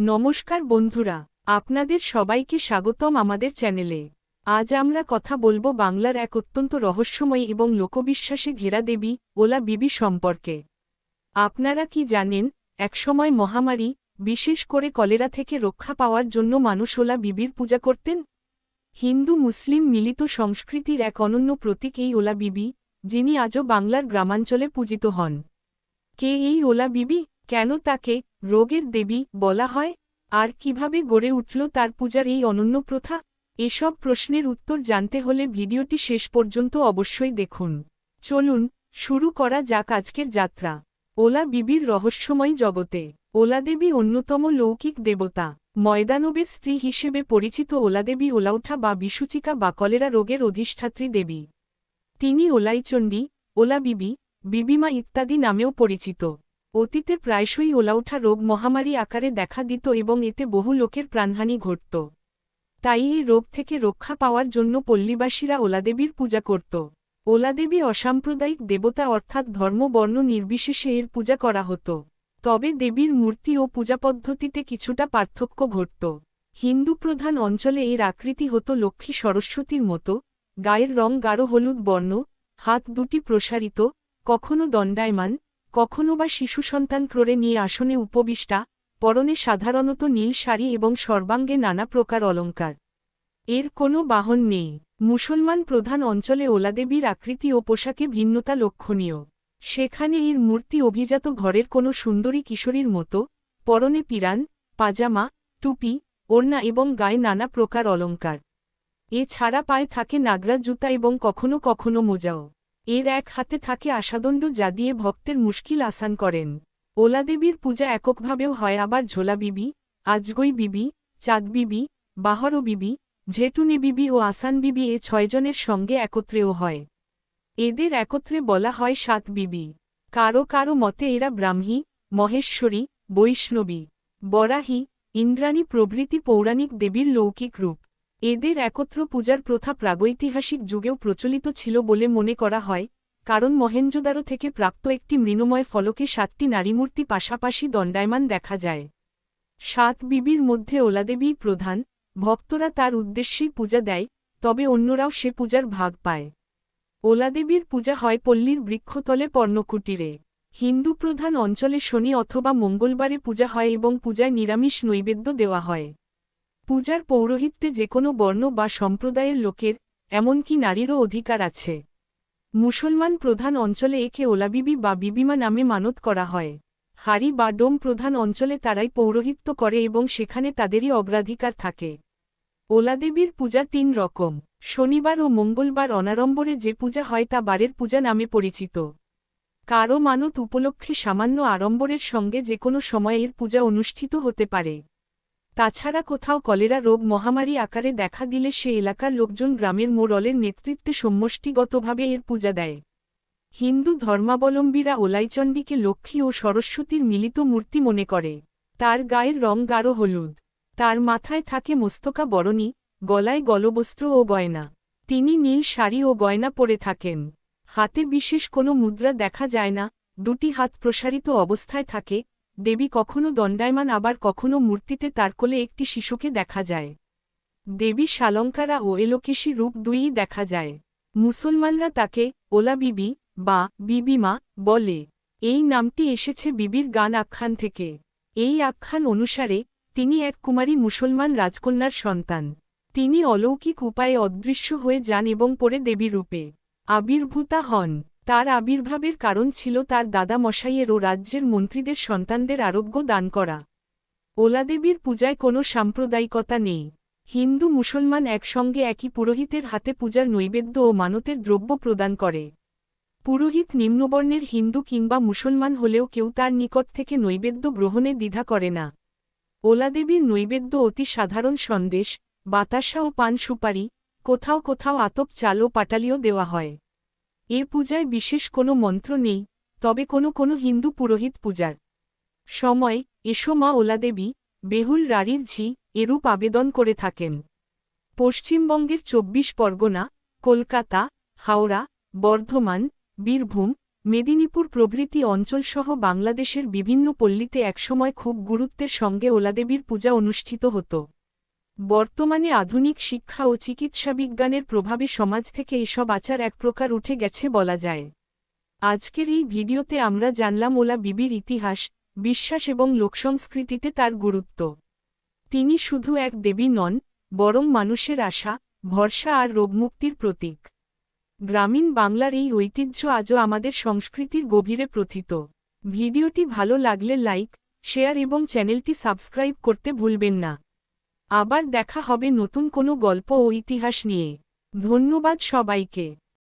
নমস্কার বন্ধুরা, আপনাদের সবাইকে স্বাগতম আমাদের চ্যানেলে। আজ আমরা কথা বলবো বাংলার এক অত্যন্ত রহস্যময় এবং লোকবিশ্বাসে ঘেরা দেবী ওলা বিবি সম্পর্কে। আপনারা কি জানেন, একসময় মহামারী, বিশেষ করে কলেরা থেকে রক্ষা পাওয়ার জন্য মানুষ ওলা বিবির পূজা করতেন। হিন্দু মুসলিম মিলিত সংস্কৃতির এক অনন্য প্রতীক এই ওলা বিবি, যিনি আজও বাংলার গ্রামাঞ্চলে পূজিত হন। কে এই ওলা বিবি, কেন তাকে রোগের দেবী বলা হয়, আর কিভাবে গড়ে উঠল তার পূজার এই অনন্য প্রথা? এসব প্রশ্নের উত্তর জানতে হলে ভিডিওটি শেষ পর্যন্ত অবশ্যই দেখুন। চলুন শুরু করা যাক আজকের যাত্রা। ওলা বিবির রহস্যময় জগতে। ওলা দেবী অন্যতম লৌকিক দেবতা। ময়দানবের স্ত্রী হিসেবে পরিচিত ওলা দেবী ওলাউঠা বা বিসূচিকা বা কলেরা রোগের অধিষ্ঠাত্রী দেবী। তিনি ওলাইচণ্ডী, ওলা বিবি, বিবিমা ইত্যাদি নামেও পরিচিত। অতীতে প্রায়শই ওলাউঠা রোগ মহামারী আকারে দেখা দিত এবং এতে বহু লোকের প্রাণহানি ঘটত। তাই এই রোগ থেকে রক্ষা পাওয়ার জন্য পল্লীবাসীরা ওলাদেবীর পূজা করত। ওলাদেবী অসাম্প্রদায়িক দেবতা অর্থাৎ ধর্ম বর্ণ নির্বিশেষে এর পূজা করা হতো। তবে দেবীর মূর্তি ও পূজা পদ্ধতিতে কিছুটা পার্থক্য ঘটত। হিন্দু প্রধান অঞ্চলে এর আকৃতি হতো লক্ষ্মী সরস্বতীর মতো, গায়ের রং গাঢ় হলুদ বর্ণ, হাত দুটি প্রসারিত, কখনো দণ্ডায়মান, কখনো বা শিশু সন্তান ক্রোড়ে নিয়ে আসনে উপবিষ্টা, পরনে সাধারণত নীল শাড়ি এবং সর্বাঙ্গে নানা প্রকার অলঙ্কার। এর কোনো বাহন নেই। মুসলমান প্রধান অঞ্চলে ওলাদেবীর আকৃতি ও পোশাকে ভিন্নতা লক্ষণীয়। সেখানে এর মূর্তি অভিজাত ঘরের কোনো সুন্দরী কিশোরীর মতো, পরনে পিরান, পাজামা, টুপি, ওড়না এবং গায়ে নানা প্রকার অলঙ্কার। এছাড়া পায়ে থাকে নাগরা জুতা এবং কখনো কখনো মোজাও। এর এক হাতে থাকে আশাদণ্ড যা দিয়ে ভক্তের মুশকিল আসান করেন। ওলাদেবীর পূজা এককভাবেও হয়, আবার ঝোলা বিবি, আজগই বিবি, চাঁদ বিবি, বাহর বিবি, ঝেটুনে বিবি ও আসান বিবি এ ৬ জনের সঙ্গে একত্রেও হয়। এদের একত্রে বলা হয় ৭ বিবি। কারো কারো মতে এরা ব্রাহ্মী, মহেশ্বরী, বৈষ্ণবী, বরাহী, ইন্দ্রাণী প্রভৃতি পৌরাণিক দেবীর লৌকিক রূপ। এদের একত্র পূজার প্রথা প্রাগৈতিহাসিক যুগেও প্রচলিত ছিল বলে মনে করা হয়, কারণ মহেঞ্জোদারো থেকে প্রাপ্ত একটি মৃণময় ফলকে ৭টি নারীমূর্তি পাশাপাশি দণ্ডায়মান দেখা যায়। ৭ বিবির মধ্যে ওলাদেবীই প্রধান। ভক্তরা তার উদ্দেশ্যেই পূজা দেয়, তবে অন্যরাও সে পূজার ভাগ পায়। ওলাদেবীর পূজা হয় পল্লীর বৃক্ষতলে পর্ণকুটিরে। হিন্দু প্রধান অঞ্চলে শনি অথবা মঙ্গলবারে পূজা হয় এবং পূজায় নিরামিষ নৈবেদ্য দেওয়া হয়। পূজার পৌরোহিত্যে যেকোনো বর্ণ বা সম্প্রদায়ের লোকের, এমনকি নারীরও অধিকার আছে। মুসলমান প্রধান অঞ্চলে একে ওলাবিবি বা বিবিমা নামে মানত করা হয়। হারি বা ডোম প্রধান অঞ্চলে তারাই পৌরোহিত্য করে এবং সেখানে তাদেরই অগ্রাধিকার থাকে। ওলাদেবীর পূজা ৩ রকম। শনিবার ও মঙ্গলবার অনাড়ম্বরে যে পূজা হয় তা বারের পূজা নামে পরিচিত। কারো মানত উপলক্ষে সামান্য আড়ম্বরের সঙ্গে যে কোনো সময় এর পূজা অনুষ্ঠিত হতে পারে। তাছাড়া কোথাও কলেরা রোগ মহামারী আকারে দেখা দিলে সে এলাকার লোকজন গ্রামের মোড়লের নেতৃত্বে সমষ্টিগতভাবে এর পূজা দেয়। হিন্দু ধর্মাবলম্বীরা ওলাইচণ্ডীকে লক্ষ্মী ও সরস্বতীর মিলিত মূর্তি মনে করে। তার গায়ের রং গাঢ় হলুদ। তার মাথায় থাকে মস্তকা বরণী, গলায় গলবস্ত্র ও গয়না। তিনি নীল শাড়ি ও গয়না পরে থাকেন। হাতে বিশেষ কোনো মুদ্রা দেখা যায় না, দুটি হাত প্রসারিত অবস্থায় থাকে। দেবী কখনো দণ্ডায়মান, আবার কখনো মূর্তিতে তার কোলে একটি শিশুকে দেখা যায়। দেবী শালঙ্কারা ও এলোকেশী রূপ দুইই দেখা যায়। মুসলমানরা তাকে ওলা বিবি বা বিবিমা বলে। এই নামটি এসেছে বিবির গান আখ্যান থেকে। এই আখ্যান অনুসারে তিনি এক কুমারী মুসলমান রাজকন্যার সন্তান। তিনি অলৌকিক উপায়ে অদৃশ্য হয়ে যান এবং পরে দেবী রূপে আবির্ভূতা হন। তার আবির্ভাবের কারণ ছিল তার দাদা মশাইয়ের ও রাজ্যের মন্ত্রীদের সন্তানদের আরোগ্য দান করা। ওলাদেবীর পূজায় কোনো সাম্প্রদায়িকতা নেই। হিন্দু মুসলমান একসঙ্গে একই পুরোহিতের হাতে পূজার নৈবেদ্য ও মানতের দ্রব্য প্রদান করে। পুরোহিত নিম্নবর্ণের হিন্দু কিংবা মুসলমান হলেও কেউ তার নিকট থেকে নৈবেদ্য গ্রহণে দ্বিধা করে না। ওলাদেবীর নৈবেদ্য অতি সাধারণ সন্দেশ, বাতাসা ও পান সুপারি, কোথাও কোথাও আতপ চাল ও পাটালিও দেওয়া হয়। এ পূজায় বিশেষ কোনো মন্ত্র নেই, তবে কোনো হিন্দু পুরোহিত পূজার সময় এসো মা ওলাদেবী, বেহুল রাড়ির ঝি এরূপ আবেদন করে থাকেন। পশ্চিমবঙ্গের ২৪ পরগনা, কলকাতা, হাওড়া, বর্ধমান, বীরভূম, মেদিনীপুর প্রভৃতি অঞ্চলসহ বাংলাদেশের বিভিন্ন পল্লীতে একসময় খুব গুরুত্বের সঙ্গে ওলাদেবীর পূজা অনুষ্ঠিত হতো। বর্তমানে আধুনিক শিক্ষা ও চিকিৎসাবিজ্ঞানের প্রভাবে সমাজ থেকে এসব আচার এক প্রকার উঠে গেছে বলা যায়। আজকের এই ভিডিওতে আমরা জানলাম ওলা বিবির ইতিহাস, বিশ্বাস এবং লোকসংস্কৃতিতে তার গুরুত্ব। তিনি শুধু এক দেবী নন, বরং মানুষের আশা, ভরসা আর রোগমুক্তির প্রতীক। গ্রামীণ বাংলার এই ঐতিহ্য আজও আমাদের সংস্কৃতির গভীরে প্রথিত। ভিডিওটি ভালো লাগলে লাইক, শেয়ার এবং চ্যানেলটি সাবস্ক্রাইব করতে ভুলবেন না। আবার দেখা হবে নতুন কোনো গল্প ও ইতিহাস নিয়ে। ধন্যবাদ সবাইকে।